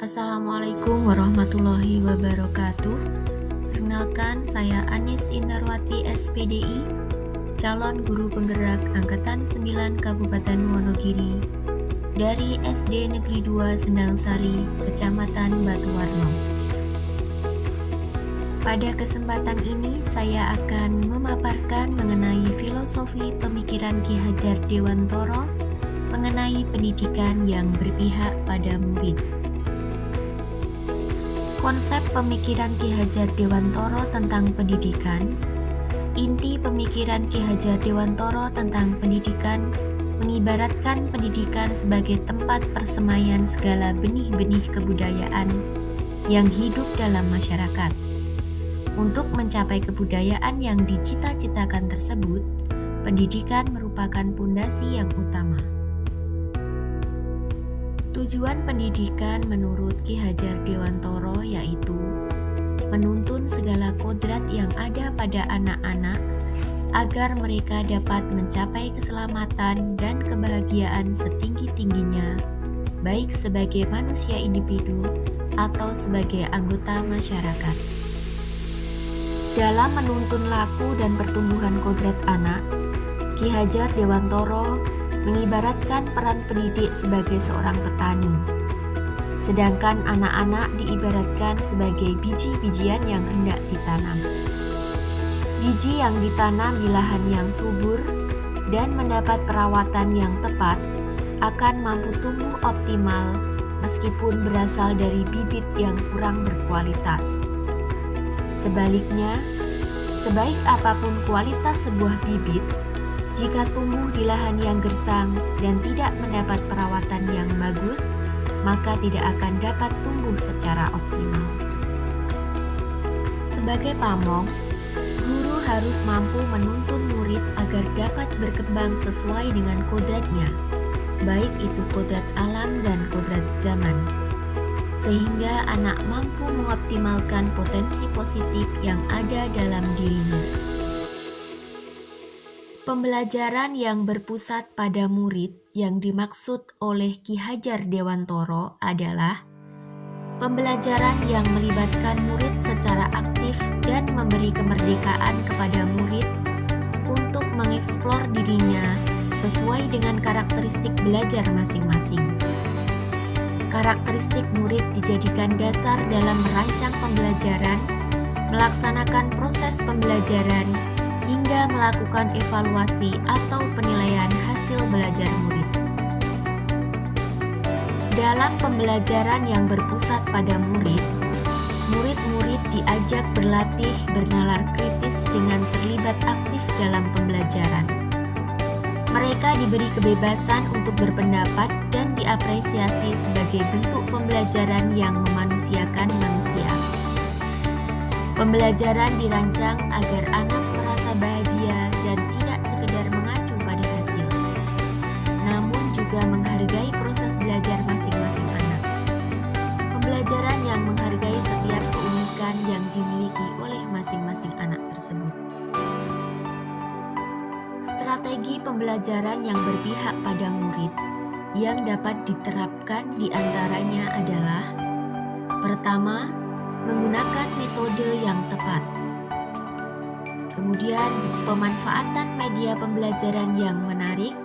Assalamualaikum warahmatullahi wabarakatuh. Perkenalkan, saya Anis Indarwati SPDI, calon guru penggerak Angkatan 9 Kabupaten Wonogiri dari SD Negeri 2 Sendangsari, Kecamatan Batuwarno. Pada kesempatan ini, saya akan memaparkan mengenai filosofi pemikiran Ki Hajar Dewantoro mengenai pendidikan yang berpihak pada murid. Konsep pemikiran Ki Hajar Dewantoro tentang pendidikan. Inti pemikiran Ki Hajar Dewantoro tentang pendidikan mengibaratkan pendidikan sebagai tempat persemaian segala benih-benih kebudayaan yang hidup dalam masyarakat. Untuk mencapai kebudayaan yang dicita-citakan tersebut, pendidikan merupakan pondasi yang utama. Tujuan pendidikan menurut Ki Hajar Dewantoro yaitu menuntun segala kodrat yang ada pada anak-anak agar mereka dapat mencapai keselamatan dan kebahagiaan setinggi-tingginya, baik sebagai manusia individu atau sebagai anggota masyarakat. Dalam menuntun laku dan pertumbuhan kodrat anak, Ki Hajar Dewantoro mengibaratkan peran pendidik sebagai seorang petani, sedangkan anak-anak diibaratkan sebagai biji-bijian yang hendak ditanam. Biji yang ditanam di lahan yang subur dan mendapat perawatan yang tepat akan mampu tumbuh optimal meskipun berasal dari bibit yang kurang berkualitas. Sebaliknya, sebaik apapun kualitas sebuah bibit, jika tumbuh di lahan yang gersang dan tidak mendapat perawatan yang bagus, maka tidak akan dapat tumbuh secara optimal. Sebagai pamong, guru harus mampu menuntun murid agar dapat berkembang sesuai dengan kodratnya, baik itu kodrat alam dan kodrat zaman, sehingga anak mampu mengoptimalkan potensi positif yang ada dalam dirinya. Pembelajaran yang berpusat pada murid yang dimaksud oleh Ki Hajar Dewantoro adalah pembelajaran yang melibatkan murid secara aktif dan memberi kemerdekaan kepada murid untuk mengeksplor dirinya sesuai dengan karakteristik belajar masing-masing. Karakteristik murid dijadikan dasar dalam merancang pembelajaran, melaksanakan proses pembelajaran, hingga melakukan evaluasi atau penilaian hasil belajar murid. Dalam pembelajaran yang berpusat pada murid, murid-murid diajak berlatih bernalar kritis dengan terlibat aktif dalam pembelajaran. Mereka diberi kebebasan untuk berpendapat dan diapresiasi sebagai bentuk pembelajaran yang memanusiakan manusia. Pembelajaran dirancang agar anak merasa bahagia dan tidak sekedar mengacu pada hasil, namun juga menghargai proses belajar masing-masing anak. Pembelajaran yang menghargai setiap keunikan yang dimiliki oleh masing-masing anak tersebut. Strategi pembelajaran yang berpihak pada murid yang dapat diterapkan diantaranya adalah: pertama, menggunakan metode yang tepat. Kemudian, pemanfaatan media pembelajaran yang menarik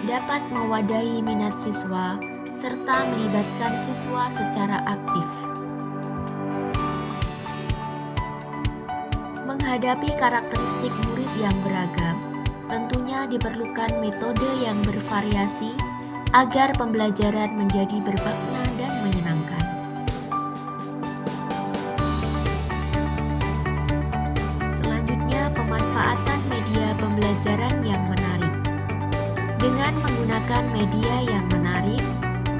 dapat mewadahi minat siswa serta melibatkan siswa secara aktif. Menghadapi karakteristik murid yang beragam, tentunya diperlukan metode yang bervariasi agar pembelajaran menjadi bermakna dan menyenangkan. Selanjutnya, pemanfaatan media pembelajaran yang menarik. Dengan menggunakan media yang menarik,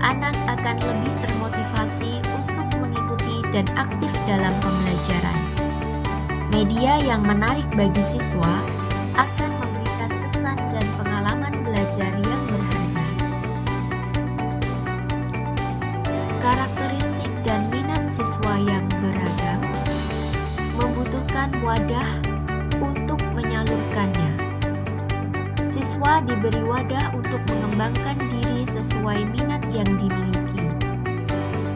anak akan lebih termotivasi untuk mengikuti dan aktif dalam pembelajaran. Media yang menarik bagi siswa akan memberikan kesan dan pengalaman belajar yang berharga. Karakteristik dan minat siswa yang beragam membutuhkan wadah untuk menyalurkannya. Siswa diberi wadah untuk mengembangkan diri sesuai minat yang dimiliki.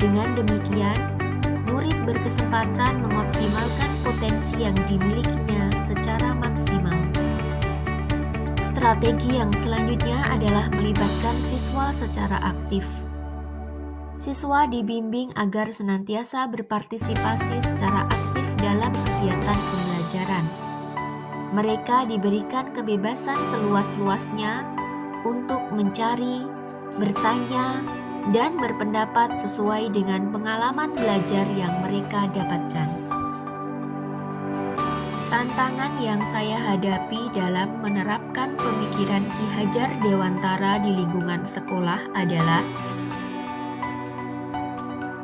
Dengan demikian, murid berkesempatan mengoptimalkan potensi yang dimilikinya secara maksimal. Strategi yang selanjutnya adalah melibatkan siswa secara aktif. Siswa dibimbing agar senantiasa berpartisipasi secara aktif dalam kegiatan pembelajaran. Mereka diberikan kebebasan seluas-luasnya untuk mencari, bertanya, dan berpendapat sesuai dengan pengalaman belajar yang mereka dapatkan. Tantangan yang saya hadapi dalam menerapkan pemikiran Ki Hajar Dewantara di lingkungan sekolah adalah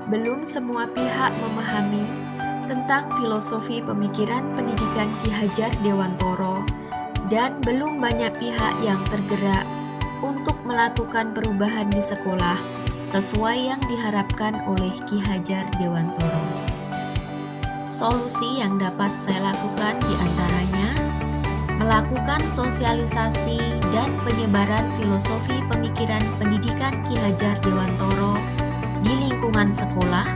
belum semua pihak memahami tentang filosofi pemikiran pendidikan Ki Hajar Dewantara dan belum banyak pihak yang tergerak untuk melakukan perubahan di sekolah sesuai yang diharapkan oleh Ki Hajar Dewantara. Solusi yang dapat saya lakukan diantaranya melakukan sosialisasi dan penyebaran filosofi pemikiran pendidikan Ki Hajar Dewantara di lingkungan sekolah,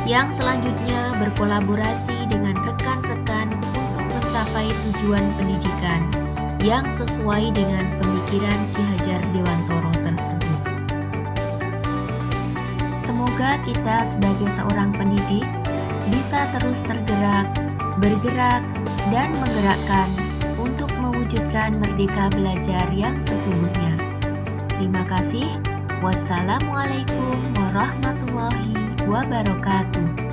yang selanjutnya berkolaborasi dengan rekan-rekan untuk mencapai tujuan pendidikan yang sesuai dengan pemikiran Ki Hajar Dewantara tersebut. Semoga kita sebagai seorang pendidik bisa terus tergerak, bergerak, dan menggerakkan untuk mewujudkan merdeka belajar yang sesungguhnya. Terima kasih. Wassalamualaikum warahmatullahi wabarakatuh.